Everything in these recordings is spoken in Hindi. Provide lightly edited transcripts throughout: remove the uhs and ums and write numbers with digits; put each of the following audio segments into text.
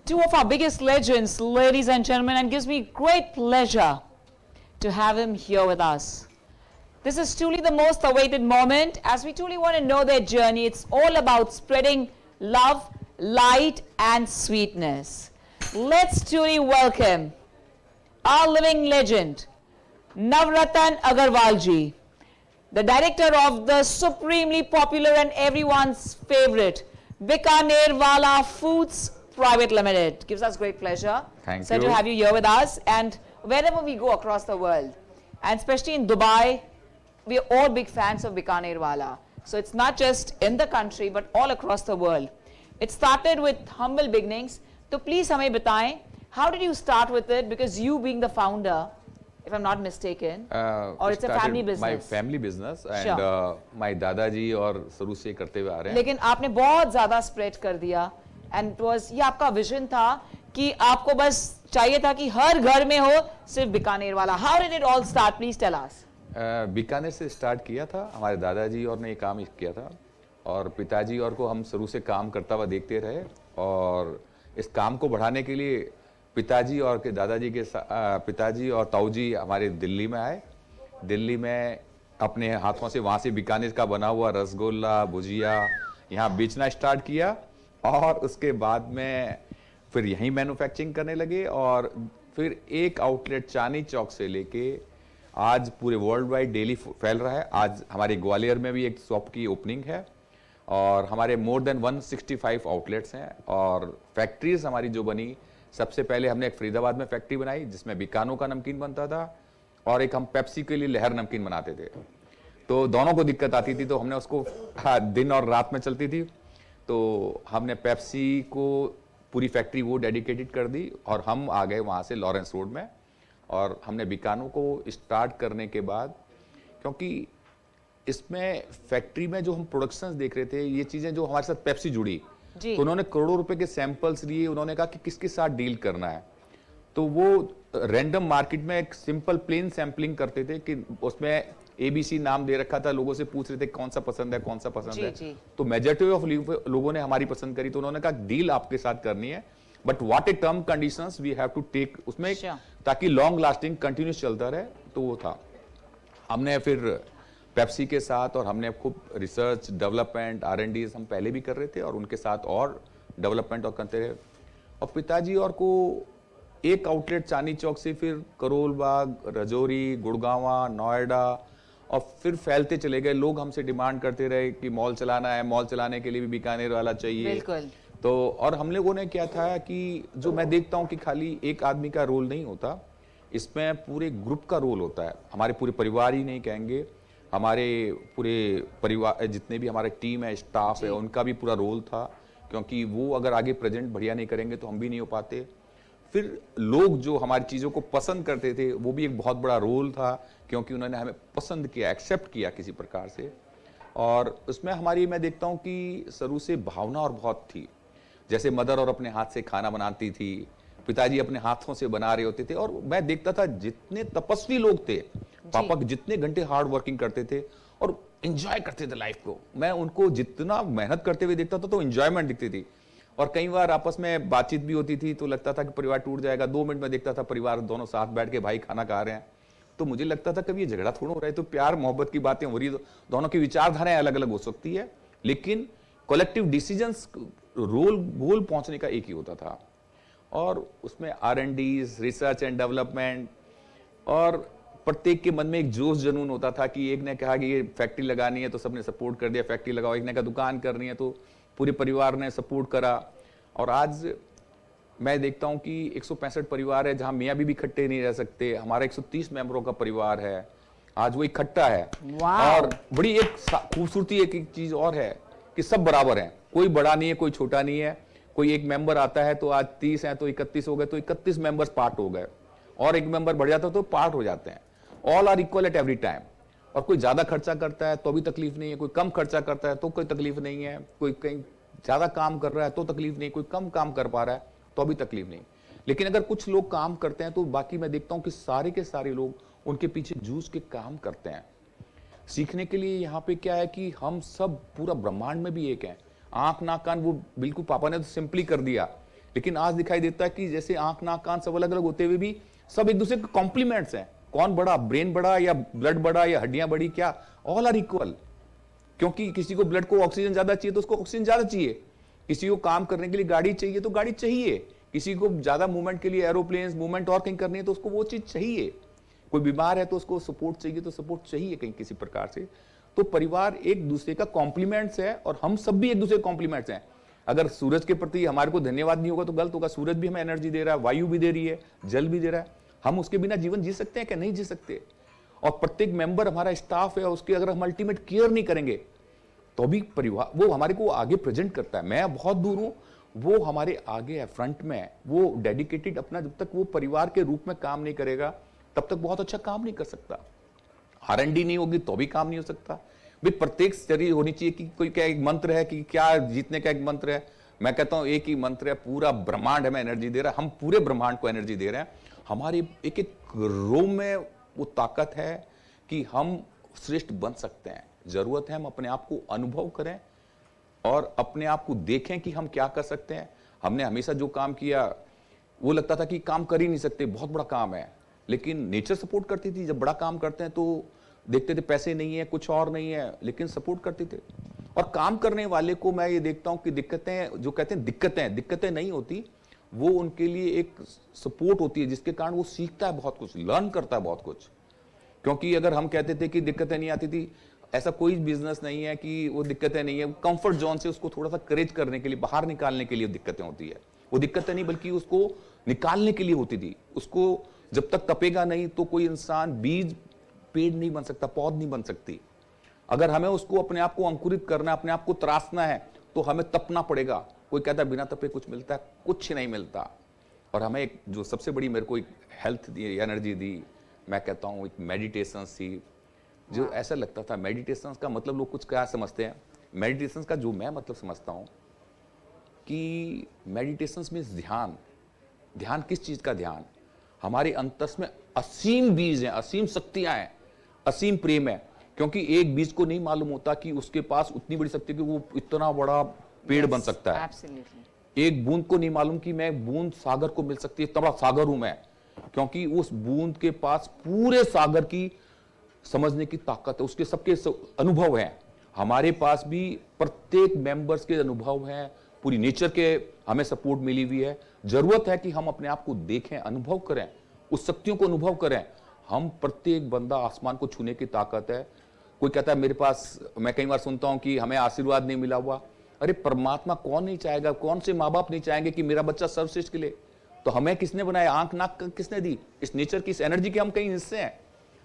two of our biggest legends, ladies and gentlemen, and gives me great pleasure to have him here with us. This is truly the most awaited moment as we truly want to know their journey. It's all about spreading love, light, and sweetness. Let's truly welcome our living legend, Navratan Agarwal ji, the director of the supremely popular and everyone's favorite Bikaner Wala Foods Private Limited. Gives us great pleasure, Thank to have you here with us, and wherever we go across the world, and especially in Dubai, we are all big fans of Bikaner Wala. So it's not just in the country but all across the world. It started with humble beginnings. So please हमें बताएं, how did you start with it? Because you being the founder, if I'm not mistaken, or it's a family business. My family business and my दादाजी और शुरू से करते हुए आ रहे हैं. लेकिन आपने बहुत ज़्यादा स्प्रेड कर दिया, and it was ये आपका विजन था कि आपको बस चाहिए था कि हर घर में हो सिर्फ बीकानेर वाला. How did it all start? Please tell us. Bikaner से स्टार्ट किया था. हमारे दादाजी और ने ये काम किया था और पिताजी और को हम शुरू से काम करता हुआ देखते रहे और इस काम को बढ़ाने के लिए पिताजी और के दादाजी के पिताजी और ताऊजी हमारे दिल्ली में आए. दिल्ली में अपने हाथों से वहाँ से बीकानेर का बना हुआ रसगुल्ला, भुजिया यहाँ बेचना स्टार्ट किया और उसके बाद में फिर यहीं मैन्युफैक्चरिंग करने लगे और फिर एक आउटलेट चांदनी चौक से लेके आज पूरे वर्ल्ड वाइड डेली फैल रहा है. आज हमारे ग्वालियर में भी एक शॉप की ओपनिंग है और हमारे मोर देन 165 आउटलेट्स हैं और फैक्ट्रीज हमारी जो बनी, सबसे पहले हमने एक फरीदाबाद में फैक्ट्री बनाई जिसमें बीकानो का नमकीन बनता था और एक हम पेप्सी के लिए लहर नमकीन बनाते थे. तो दोनों को दिक्कत आती थी तो हमने उसको दिन और रात में चलती थी तो हमने पेप्सी को पूरी फैक्ट्री वो डेडिकेटेड कर दी और हम आ गए वहाँ से लॉरेंस रोड में और हमने बीकानो को स्टार्ट करने के बाद, क्योंकि इसमें फैक्ट्री में जो हम प्रोडक्शंस देख रहे थे, ये चीजें जो हमारे साथ पेप्सी जुड़ी तो उन्होंने करोड़ों रुपए के सैंपल्स लिए. उन्होंने कहा कि किसके साथ डील करना है तो वो रैंडम मार्केट में एक सिंपल प्लेन सैंपलिंग करते थे कि उसमें ABC नाम दे रखा था. लोगों से पूछ रहे थे कौन सा पसंद है, कौन सा पसंद है. तो मेजॉरिटी ऑफ लोगों ने हमारी पसंद करी तो उन्होंने कहा डील आपके साथ करनी है but what a term conditions we have to take उसमें ताकि लॉन्ग लास्टिंग कंटिन्यूस चलता रहे. तो वो था. हमने फिर पेप्सी के साथ और हमने खूब रिसर्च डेवलपमेंट R&D हम पहले भी कर रहे थे और उनके साथ और डेवलपमेंट और करते रहे और पिताजी और को एक आउटलेट चांदनी चौक से फिर करोल बाग, रजौरी, गुड़गांवा, नोएडा और फिर फैलते चले गए. लोग हमसे डिमांड करते रहे कि मॉल चलाना है, मॉल चलाने के लिए भी बीकानेर वाला चाहिए. तो और हम लोगों ने क्या था कि जो मैं देखता हूं कि खाली एक आदमी का रोल नहीं होता, इसमें पूरे ग्रुप का रोल होता है. हमारे पूरे परिवार ही नहीं कहेंगे, हमारे पूरे परिवार जितने भी हमारे टीम है, स्टाफ है, उनका भी पूरा रोल था क्योंकि वो अगर आगे प्रेजेंट बढ़िया नहीं करेंगे तो हम भी नहीं हो पाते. फिर लोग जो हमारी चीज़ों को पसंद करते थे वो भी एक बहुत बड़ा रोल था क्योंकि उन्होंने हमें पसंद किया, एक्सेप्ट किया किसी प्रकार से. और उसमें हमारी मैं देखता हूँ कि शुरू से भावना और बहुत थी. जैसे मदर और अपने हाथ से खाना बनाती थी, पिताजी अपने हाथों से बना रहे होते थे और मैं देखता था जितने तपस्वी लोग थे, पापा जितने घंटे हार्ड वर्किंग करते थे और एंजॉय करते थे लाइफ को, मैं उनको जितना मेहनत करते हुए देखता था तो एंजॉयमेंट दिखती थी. और कई बार आपस में बातचीत भी होती थी तो लगता था कि परिवार टूट जाएगा. 2 मिनट में देखता था परिवार दोनों साथ बैठ के भाई खाना खा रहे हैं तो मुझे लगता था कभी ये झगड़ा थोड़ा हो रहा है. तो प्यार मोहब्बत की बातें हो रही, दोनों की विचारधाराएं अलग अलग हो सकती है लेकिन कलेक्टिव डिसीजंस रोल गोल पहुंचने का एक ही होता था. और उसमें R&D, रिसर्च एंड डेवलपमेंट और प्रत्येक के मन में एक जोश जुनून होता था कि एक ने कहा कि ये फैक्ट्री लगानी है तो सबने सपोर्ट कर दिया, फैक्ट्री लगाओ. एक ने कहा दुकान करनी है तो पूरे परिवार ने सपोर्ट करा. और आज मैं देखता हूं कि 165 परिवार है जहां मियां बीवी इकट्ठे नहीं रह सकते. हमारा 130 मेंबरों का परिवार है, आज वो इकट्ठा है. और बड़ी एक खूबसूरती एक चीज और है कि सब बराबर हैं, कोई बड़ा नहीं है, कोई छोटा नहीं है. कोई एक मेंबर आता है तो आज 30 है तो 31 हो गए तो 31 मेंबर्स पार्ट हो गए और एक मेंबर बढ़ जाता है तो पार्ट हो जाते हैं. All are equal at every time. और कोई ज्यादा खर्चा करता है तो भी तकलीफ नहीं है, कोई कम खर्चा करता है तो कोई तकलीफ नहीं है, कोई कहीं ज्यादा काम कर रहा है तो तकलीफ नहीं, कोई कम काम कर पा रहा है तो भी तकलीफ नहीं. लेकिन अगर कुछ लोग काम करते हैं तो बाकी मैं देखता हूं कि सारे के सारे लोग उनके पीछे जूझ के काम करते हैं. सीखने के लिए यहाँ पे क्या है कि हम सब पूरा ब्रह्मांड में भी एक हैं. आंख नाक कान वो बिल्कुल पापा ने तो सिंपली कर दिया लेकिन आज दिखाई देता है कि जैसे आंख नाक कान सब अलग अलग होते हुए भी सब एक दूसरे के कॉम्प्लीमेंट्स हैं। कौन बड़ा, ब्रेन बड़ा या ब्लड बड़ा या हड्डियां बड़ी, क्या, ऑल आर इक्वल। क्योंकि किसी को ब्लड को ऑक्सीजन ज्यादा चाहिए तो उसको ऑक्सीजन ज्यादा चाहिए, किसी को काम करने के लिए गाड़ी चाहिए तो गाड़ी चाहिए, किसी को ज्यादा मूवमेंट के लिए एरोप्लेन मूवमेंट और कहीं करनी है तो उसको वो चीज चाहिए, कोई बीमार है तो उसको सपोर्ट चाहिए तो सपोर्ट चाहिए कहीं किसी प्रकार से। तो परिवार एक दूसरे का कॉम्प्लीमेंट्स है और हम सब भी एक दूसरे कॉम्प्लीमेंट्स हैं। अगर सूरज के प्रति हमारे को धन्यवाद नहीं होगा तो गलत होगा। सूरज भी हमें एनर्जी दे रहा है, वायु भी दे रही है, जल भी दे रहा है। हम उसके बिना जीवन जी सकते हैं क्या? नहीं जी सकते। और प्रत्येक मेंबर हमारा स्टाफ है, उसके अगर हम अल्टीमेट केयर नहीं करेंगे तो भी परिवार वो हमारे को आगे प्रेजेंट करता है। मैं बहुत दूर हूं, वो हमारे आगे है, फ्रंट में है, वो डेडिकेटेड अपना, जब तक वो परिवार के रूप में काम नहीं करेगा तब तक बहुत अच्छा काम नहीं कर सकता। R&D नहीं होगी तो भी काम नहीं हो सकता। भाई प्रत्येक स्तरीय होनी चाहिए कि कोई क्या एक मंत्र है कि क्या जीतने का एक मंत्र है। मैं कहता हूं एक ही मंत्र है, पूरा ब्रह्मांड हमें एनर्जी दे रहा है, हम पूरे ब्रह्मांड को एनर्जी दे रहे हैं। हमारी एक एक रोम में वो ताकत है कि हम श्रेष्ठ बन सकते हैं। जरूरत है हम अपने आप को अनुभव करें और अपने आप को देखें कि हम क्या कर सकते हैं। हमने हमेशा जो काम किया वो लगता था कि काम कर ही नहीं सकते, बहुत बड़ा काम है, लेकिन नेचर सपोर्ट करती थी। जब बड़ा काम करते हैं तो देखते थे पैसे नहीं है, कुछ और नहीं है, लेकिन सपोर्ट करते थे। और काम करने वाले को मैं ये देखता हूं कि दिक्कतें, जो कहते हैं दिक्कतें नहीं होती, वो उनके लिए एक सपोर्ट होती है जिसके कारण वो सीखता है बहुत कुछ, लर्न करता है बहुत कुछ। क्योंकि अगर हम कहते थे कि दिक्कतें नहीं आती थी, ऐसा कोई बिजनेस नहीं है कि वो दिक्कतें नहीं है। कंफर्ट जोन से उसको थोड़ा सा करेज करने के लिए, बाहर निकालने के लिए दिक्कतें होती है। वो दिक्कतें नहीं बल्कि उसको निकालने के लिए होती थी। उसको जब तक तपेगा नहीं तो कोई इंसान बीज पेड़ नहीं बन सकता, पौध नहीं बन सकती। अगर हमें उसको अपने आप को अंकुरित करना है, अपने आप को त्रासना है तो हमें तपना पड़ेगा। कोई कहता है बिना तपे कुछ मिलता है, कुछ नहीं मिलता। और हमें एक जो सबसे बड़ी मेरे को एक हेल्थ दी, एनर्जी दी, मैं कहता हूँ एक मेडिटेशन थी, जो ऐसा लगता था मेडिटेशन का मतलब लोग कुछ क्या समझते हैं। मेडिटेशन का जो मैं मतलब समझता हूँ कि मेडिटेशन में ध्यान। ध्यान किस चीज का ध्यान? हमारे अंतस में असीम बीज हैं, असीम शक्तियां हैं, असीम प्रेम है। क्योंकि एक बीज को नहीं मालूम होता कि उसके पास उतनी बड़ी शक्ति कि वो इतना बड़ा पेड़ बन सकता है। एक बूंद को नहीं मालूम कि मैं बूंद सागर को मिल सकती है, इतना बड़ा सागर हूं मैं, क्योंकि उस बूंद के पास पूरे सागर की समझने की ताकत है, उसके सबके अनुभव हैं। हमारे पास भी प्रत्येक मेंबर्स के अनुभव हैं, पूरी नेचर के हमें सपोर्ट मिली हुई है। जरूरत है कि हम अपने आप को देखें, अनुभव करें, उस शक्तियों को अनुभव करें। हम प्रत्येक बंदा आसमान को छूने की ताकत है। कोई कहता है मेरे पास, मैं कई बार सुनता हूं कि हमें आशीर्वाद नहीं मिला हुआ। अरे परमात्मा कौन नहीं चाहेगा, कौन से माँ बाप नहीं चाहेंगे कि मेरा बच्चा सर्वश्रेष्ठ के लिए? तो हमें किसने बनाया, आंख नाक किसने दी? इस नेचर की, इस एनर्जी के हम कहीं हिस्से हैं।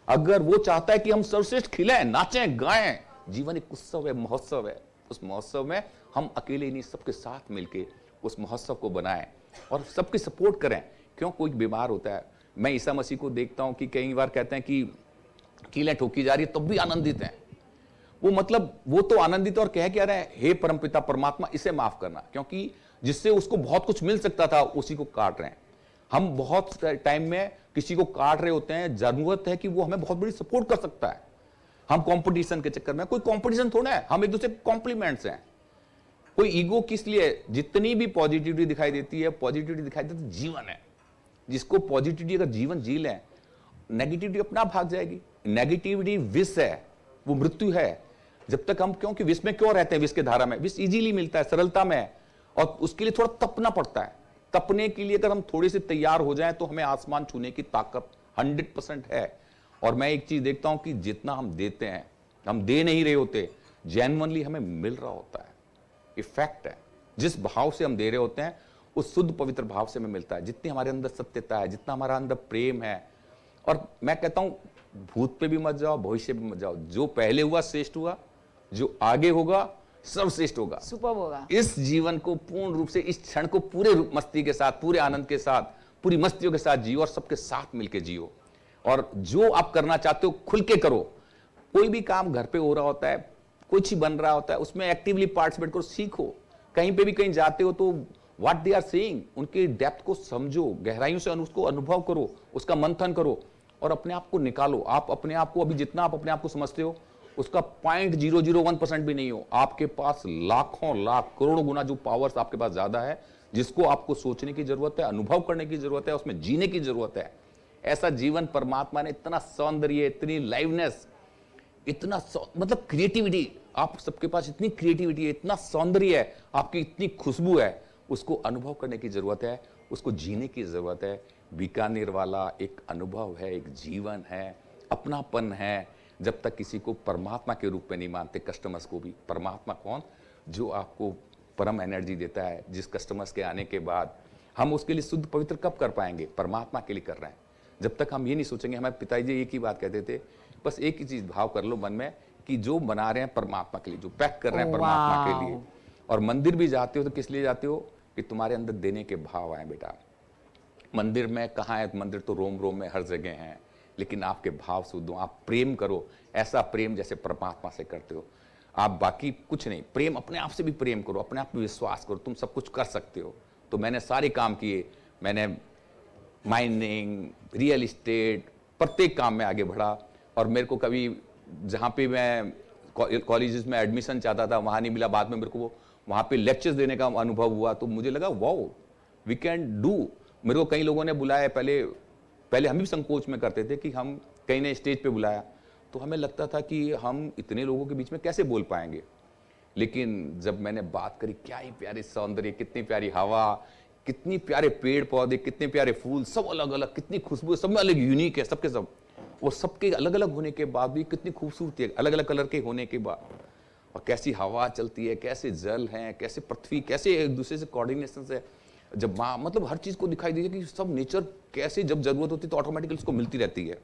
अगर वो चाहता है कि हम सर्वश्रेष्ठ खिलें, नाचें, गाएं, जीवन एक उत्सव है, महोत्सव है, उस महोत्सव में हम अकेले नहीं, सबके साथ मिलके उस महोत्सव को बनाएं और सबकी सपोर्ट करें। क्यों कोई बीमार होता है, मैं ईसा मसीह को देखता हूं कि कई बार कहते हैं कि कीलें ठोकी जा रही है तब भी आनंदित हैं। वो मतलब वो तो आनंदित और कह क्या रहे हैं, हे परमपिता परमात्मा इसे माफ करना, क्योंकि जिससे उसको बहुत कुछ मिल सकता था उसी को काट रहे हैं। हम बहुत टाइम में किसी को काट रहे होते हैं, जरूरत है कि वो हमें बहुत बड़ी सपोर्ट कर सकता है। हम कंपटीशन के चक्कर में, कोई कंपटीशन थोड़ा है, हम एक दूसरे कॉम्प्लीमेंट्स हैं। कोई ईगो किस लिए? जितनी भी पॉजिटिविटी दिखाई देती है, पॉजिटिविटी दिखाई देती है जीवन है। जिसको पॉजिटिविटी अगर जीवन जी लें, नेगेटिविटी अपना आप भाग जाएगी। नेगेटिविटी विष है, वो मृत्यु है। जब तक हम, क्योंकि विष में क्यों रहते हैं, विष के धारा में विष इजीली मिलता है, सरलता में है, और उसके लिए थोड़ा तपना पड़ता है। तपने के लिए अगर हम थोड़े से तैयार हो जाएं तो हमें आसमान छूने की ताकत 100% है। और मैं एक चीज देखता हूं कि जितना हम देते हैं, हम दे नहीं रहे होते, जेन्युइनली हमें मिल रहा होता है। इफेक्ट है, जिस भाव से हम दे रहे होते हैं उस शुद्ध पवित्र भाव से हमें मिलता है। जितनी हमारे अंदर सत्यता है, जितना हमारा अंदर प्रेम है। और मैं कहता हूं भूत पे भी मत जाओ, भविष्य पे मत जाओ। जो पहले हुआ श्रेष्ठ हुआ, जो आगे होगा सर्वश्रेष्ठ होगा, सुपर होगा। इस जीवन को पूर्ण रूप से, इस क्षण को पूरे मस्ती के साथ, पूरे आनंद के साथ, पूरी मस्तियों के साथ जियो और सबके साथ मिलके जियो। और जो आप करना चाहते हो खुल के करो। कोई भी काम घर पे हो रहा होता है, कुछ ही बन रहा होता है, उसमें एक्टिवली पार्टिसिपेट करो, सीखो। कहीं पे भी कहीं जाते हो तो व्हाट दे आर सेइंग, उनके डेप्थ को समझो, गहराइयों से उसको अनुभव करो, उसका मंथन करो और अपने आप को निकालो। आप अपने आप को, अभी जितना आप अपने आप को समझते हो उसका 0.001% भी नहीं हो। आपके पास लाखों लाख करोड़ों गुना जो पावर्स आपके पास ज्यादा है, जिसको आपको सोचने की जरूरत है, अनुभव करने की जरूरत है, उसमें जीने की जरूरत है। ऐसा जीवन परमात्मा ने इतना सौंदर्य, इतनी लाइवनेस, इतना मतलब क्रिएटिविटी, आप सबके पास इतनी क्रिएटिविटी है, इतना सौंदर्य है, आपकी इतनी खुशबू है, उसको अनुभव करने की जरूरत है, उसको जीने की जरूरत है। बीकानेर वाला एक अनुभव है, एक जीवन है, अपनापन है। जब तक किसी को परमात्मा के रूप में नहीं मानते, कस्टमर्स को भी, परमात्मा कौन, जो आपको परम एनर्जी देता है, जिस कस्टमर्स के आने के बाद हम उसके लिए शुद्ध पवित्र कब कर पाएंगे, परमात्मा के लिए कर रहे हैं। जब तक हम ये नहीं सोचेंगे, हमारे पिताजी एक ही बात कहते थे, बस एक ही चीज भाव कर लो मन में कि जो बना रहे हैं परमात्मा के लिए, जो पैक कर रहे हैं परमात्मा के लिए। और मंदिर भी जाते हो तो किस लिए जाते हो, कि तुम्हारे अंदर देने के भाव आए बेटा। मंदिर में कहाँ है, मंदिर तो रोम रोम में हर जगह है, लेकिन आपके भाव शुद्ध हो, आप प्रेम करो, ऐसा प्रेम जैसे परमात्मा से करते हो आप, बाकी कुछ नहीं। प्रेम, अपने आप से भी प्रेम करो, अपने आप पे विश्वास करो, तुम सब कुछ कर सकते हो। तो मैंने सारे काम किए, मैंने माइनिंग, रियल एस्टेट, प्रत्येक काम में आगे बढ़ा। और मेरे को कभी जहाँ पे मैं कॉलेजेस में एडमिशन चाहता था वहाँ नहीं मिला, बाद में मेरे को वहाँ पे लेक्चर्स देने का अनुभव हुआ, तो मुझे लगा वाओ वी कैन डू। मेरे को कई लोगों ने बुलाया, पहले हम भी संकोच में करते थे कि हम कहीं ने स्टेज पे बुलाया तो हमें लगता था कि हम इतने लोगों के बीच में कैसे बोल पाएंगे। लेकिन जब मैंने बात करी, क्या ही प्यारे सौंदर्य, कितनी प्यारी हवा, कितनी प्यारे पेड़ पौधे, कितने प्यारे फूल, सब अलग अलग, कितनी खुशबू, सब में अलग यूनिक है सबके सब, और सबके अलग अलग होने के बाद भी कितनी खूबसूरती है, अलग अलग कलर के होने के बाद। और कैसी हवा चलती है, कैसे जल है, कैसे पृथ्वी, कैसे एक दूसरे से कोऑर्डिनेशन है। जब मतलब हर चीज को दिखाई दे कि सब नेचर कैसे जब जरूरत होती है तो ऑटोमेटिकली उसको मिलती रहती है।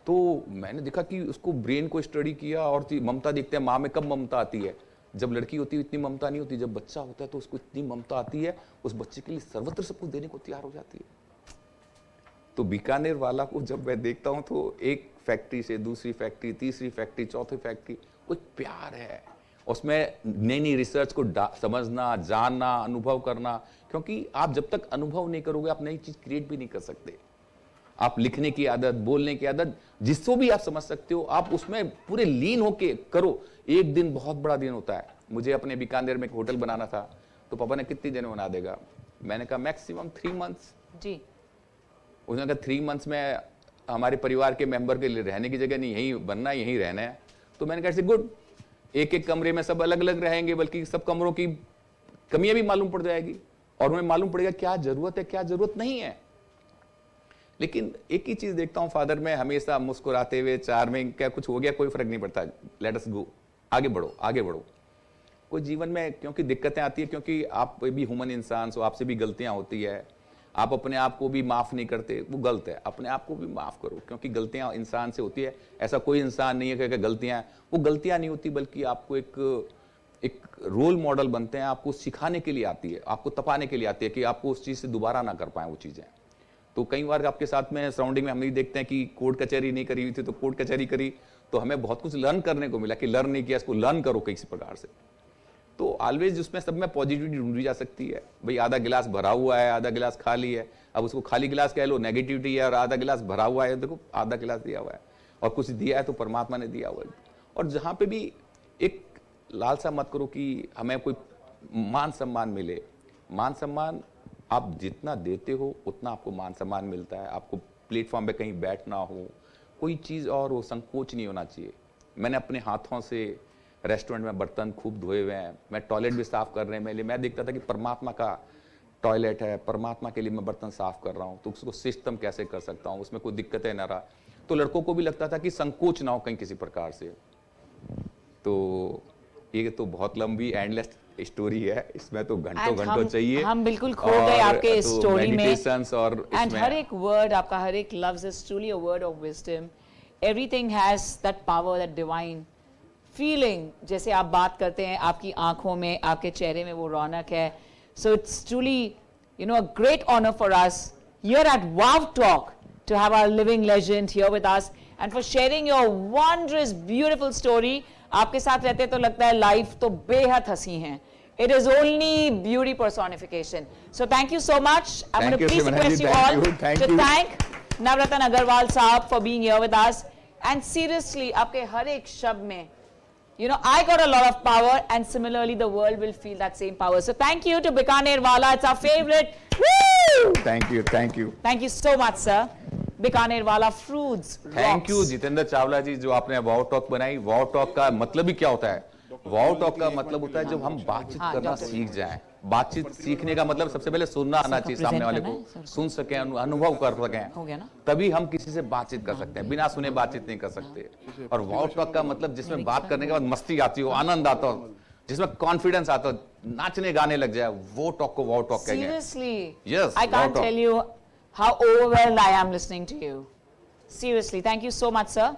तो मैंने देखा कि उसको ब्रेन को स्टडी किया, और ममता देखते हैं, माँ में कब ममता आती है, जब लड़की होती है इतनी ममता नहीं होती, जब बच्चा होता है तो उसको इतनी ममता आती है, उस बच्चे के लिए सर्वत्र सब कुछ देने को तैयार हो जाती है। तो बीकानेर वाला को जब मैं देखता हूं तो एक फैक्ट्री से दूसरी फैक्ट्री, तीसरी फैक्ट्री, चौथी फैक्ट्री, कोई प्यार है उसमें, नई नई रिसर्च को समझना, जानना, अनुभव करना। क्योंकि आप जब तक अनुभव नहीं करोगे आप नई चीज क्रिएट भी नहीं कर सकते। आप लिखने की आदत, बोलने की आदत, जिसको भी आप समझ सकते हो, आप उसमें पूरे लीन होके करो। एक दिन बहुत बड़ा दिन होता है। मुझे अपने बीकानेर में एक होटल बनाना था, तो पापा ने कितने दिन बना देगा, मैंने कहा मैक्सिमम 3 मंथ्स जी। उसने कहा 3 मंथ्स में हमारे परिवार के मेंबर के लिए रहने की जगह नहीं, यहीं बनना है, यहीं रहना है। तो मैंने कहा गुड, एक एक कमरे में सब अलग अलग रहेंगे, बल्कि सब कमरों की कमियां भी मालूम पड़ जाएगी और उन्हें मालूम पड़ेगा क्या जरूरत है, क्या जरूरत नहीं है। लेकिन एक ही चीज देखता हूं फादर में, हमेशा मुस्कुराते हुए, चार्मिंग, क्या कुछ हो गया कोई फर्क नहीं पड़ता, लेट अस गो, आगे बढ़ो आगे बढ़ो। कोई जीवन में क्योंकि दिक्कतें आती है, क्योंकि आप भी ह्यूमन इंसान हो, आपसे भी गलतियां होती है, आप अपने आप को भी माफ नहीं करते, वो गलत है। अपने आप को भी माफ करो, क्योंकि गलतियां इंसान से होती है। ऐसा कोई इंसान नहीं है कि गलतियां, वो गलतियां नहीं होती, बल्कि आपको एक रोल मॉडल बनते हैं, आपको सिखाने के लिए आती है, आपको तपाने के लिए आती है कि आपको उस चीज से दोबारा ना कर पाए वो चीजें। तो कई बार आपके साथ में सराउंडिंग में हम ये देखते हैं कि कोर्ट कचहरी नहीं करी हुई थी तो कोर्ट कचहरी करी, तो हमें बहुत कुछ लर्न करने को मिला कि लर्न नहीं किया, इसको लर्न करो किसी प्रकार से। तो ऑलवेज उसमें सब में पॉजिटिविटी ढूंढी जा सकती है। भाई आधा गिलास भरा हुआ है, आधा गिलास खाली है, अब उसको खाली गिलास कह लो, नेगेटिविटी है, और आधा गिलास भरा हुआ है, देखो आधा गिलास दिया हुआ है और कुछ दिया है तो परमात्मा ने दिया हुआ है। और जहां पे भी एक लालसा मत करो कि हमें कोई मान सम्मान मिले। मान सम्मान आप जितना देते हो उतना आपको मान सम्मान मिलता है। आपको प्लेटफॉर्म पे कहीं बैठना हो, कोई चीज़ और वो संकोच नहीं होना चाहिए। मैंने अपने हाथों से रेस्टोरेंट में बर्तन खूब धोए हुए हैं, मैं टॉयलेट भी साफ कर रहे हैं, मैं देखता था कि परमात्मा का टॉयलेट है, परमात्मा के लिए मैं बर्तन साफ कर रहा हूँ, तो उसको सिस्टम कैसे कर सकता हूँ, उसमें कोई दिक्कत है ना रहा। तो लड़कों को भी लगता था कि संकोच ना हो कहीं किसी प्रकार से। तो ये तो बहुत लंबी एंडलेस स्टोरी है, इसमें तो घंटों चाहिए। हम बिल्कुल खो गए आपके इस स्टोरी में। और एंड हर एक वर्ड आपका, हर एक लफ्ज is truly a word of wisdom. Everything has that power, that divine feeling. जैसे आप बात करते हैं, आपकी आंखों में, आपके चेहरे में वो रौनक है। So it's truly a great honour for us here at wow talk to have our living legend here with us and for sharing your wondrous beautiful story. आपके साथ रहते तो लगता है लाइफ तो बेहद हंसी है। It is only beauty personification. So thank you so much. I'm going to please request you all to thank Navratan Agarwal साहब for being here with us. And seriously, आपके हर एक शब्द में You know, I got a lot of power, and similarly, the world will feel that same power. So thank you to Bikaner Wala. It's our favorite. Woo! Thank you, thank you, Thank you so much, sir. Bikaner Wala Fruits. Thank you rocks. Jitendra Chawla ji, जो आपने वाव टॉक बनाई। वाव टॉक का मतलब ही क्या होता है? वाव टॉक का मतलब होता है जब हम बातचीत हाँ, करना डॉक्टर। सीख जाएं। बातचीत सीखने का मतलब सबसे पहले सुनना आना चाहिए, सामने वाले present को करना है, सुन सकें, अनुभव कर हो सकें, गया ना? तभी हम किसी से बातचीत कर सकते हैं। बिना सुने बातचीत नहीं कर सकते। और वाव टॉक का मतलब जिसमें बात करने के बाद मस्ती आती हो, आनंद आता हो, जिसमें कॉन्फिडेंस आता हो, नाचने गाने लग जाए, वो टॉक को वाव टॉक कहेंगे। Seriously. Yes, I can't wow, tell you how overwhelmed I am listening to you. Seriously. Thank you so much, sir.